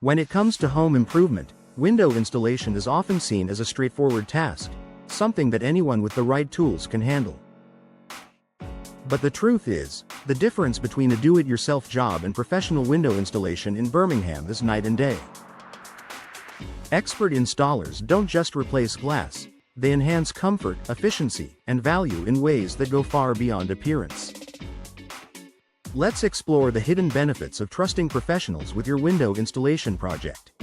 When it comes to home improvement, window installation is often seen as a straightforward task, something that anyone with the right tools can handle. But the truth is, the difference between a do-it-yourself job and professional window installation in Birmingham is night and day. Expert installers don't just replace glass, they enhance comfort, efficiency, and value in ways that go far beyond appearance. Let's explore the hidden benefits of trusting professionals with your window installation project.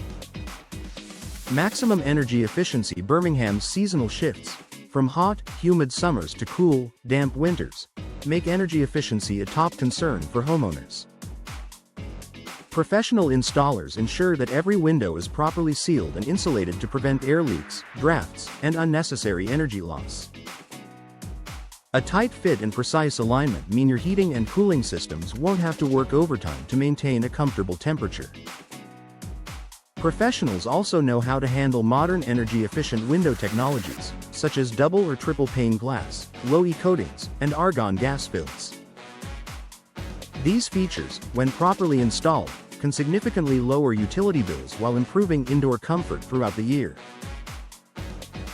Maximum energy efficiency. Birmingham's seasonal shifts, from hot, humid summers to cool, damp winters, make energy efficiency a top concern for homeowners. Professional installers ensure that every window is properly sealed and insulated to prevent air leaks, drafts, and unnecessary energy loss. A tight fit and precise alignment mean your heating and cooling systems won't have to work overtime to maintain a comfortable temperature. Professionals also know how to handle modern energy-efficient window technologies, such as double or triple pane glass, low-E coatings, and argon gas fills. These features, when properly installed, can significantly lower utility bills while improving indoor comfort throughout the year.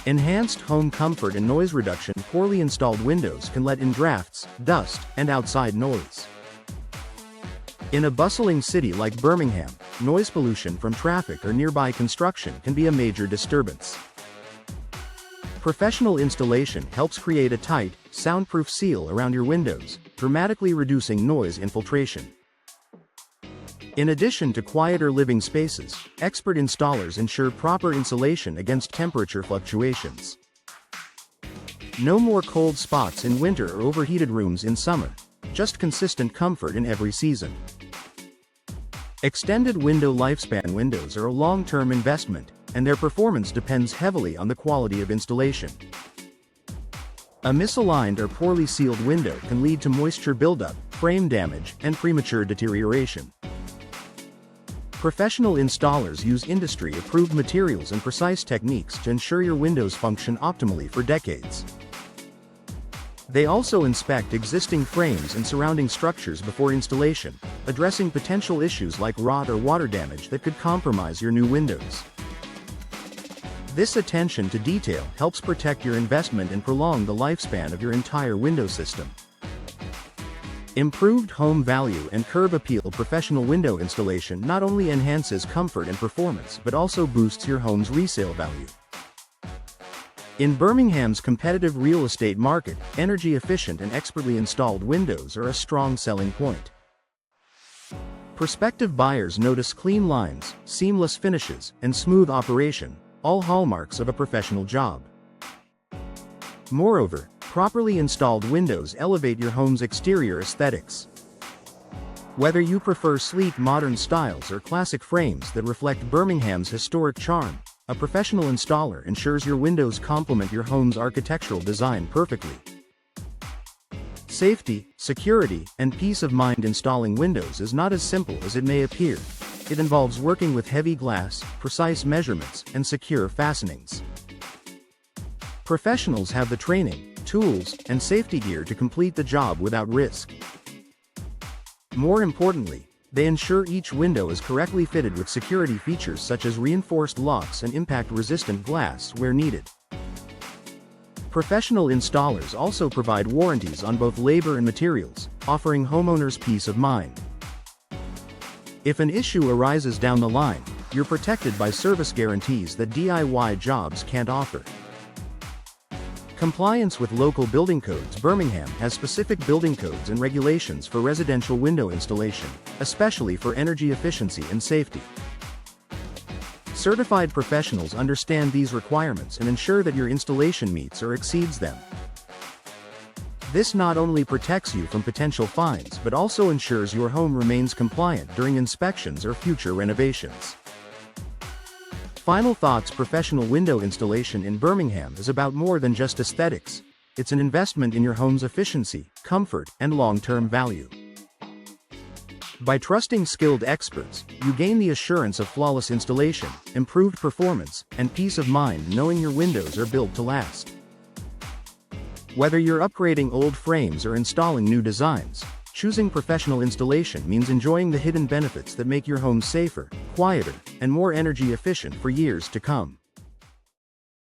Enhanced home comfort and noise reduction. Poorly installed windows can let in drafts, dust, and outside noise. In a bustling city like Birmingham, noise pollution from traffic or nearby construction can be a major disturbance. Professional installation helps create a tight, soundproof seal around your windows, dramatically reducing noise infiltration. In addition to quieter living spaces, expert installers ensure proper insulation against temperature fluctuations. No more cold spots in winter or overheated rooms in summer, just consistent comfort in every season. Extended window lifespan. Windows are a long-term investment, and their performance depends heavily on the quality of installation. A misaligned or poorly sealed window can lead to moisture buildup, frame damage, and premature deterioration. Professional installers use industry-approved materials and precise techniques to ensure your windows function optimally for decades. They also inspect existing frames and surrounding structures before installation, addressing potential issues like rot or water damage that could compromise your new windows. This attention to detail helps protect your investment and prolong the lifespan of your entire window system. Improved home value and curb appeal. Professional window installation not only enhances comfort and performance but also boosts your home's resale value. In Birmingham's competitive real estate market, energy-efficient and expertly installed windows are a strong selling point. Prospective buyers notice clean lines, seamless finishes, and smooth operation, all hallmarks of a professional job. Moreover, properly installed windows elevate your home's exterior aesthetics. Whether you prefer sleek modern styles or classic frames that reflect Birmingham's historic charm, a professional installer ensures your windows complement your home's architectural design perfectly. Safety, security, and peace of mind. Installing windows is not as simple as it may appear. It involves working with heavy glass, precise measurements, and secure fastenings. Professionals have the training, tools, and safety gear to complete the job without risk. More importantly, they ensure each window is correctly fitted with security features such as reinforced locks and impact-resistant glass where needed. Professional installers also provide warranties on both labor and materials, offering homeowners peace of mind. If an issue arises down the line, you're protected by service guarantees that DIY jobs can't offer. Compliance with local building codes. Birmingham has specific building codes and regulations for residential window installation, especially for energy efficiency and safety. Certified professionals understand these requirements and ensure that your installation meets or exceeds them. This not only protects you from potential fines but also ensures your home remains compliant during inspections or future renovations. Final thoughts. Professional window installation in Birmingham is about more than just aesthetics. It's an investment in your home's efficiency, comfort, and long-term value. By trusting skilled experts, you gain the assurance of flawless installation, improved performance, and peace of mind knowing your windows are built to last. Whether you're upgrading old frames or installing new designs, Choosing professional installation means enjoying the hidden benefits that make your home safer, quieter, and more energy efficient for years to come.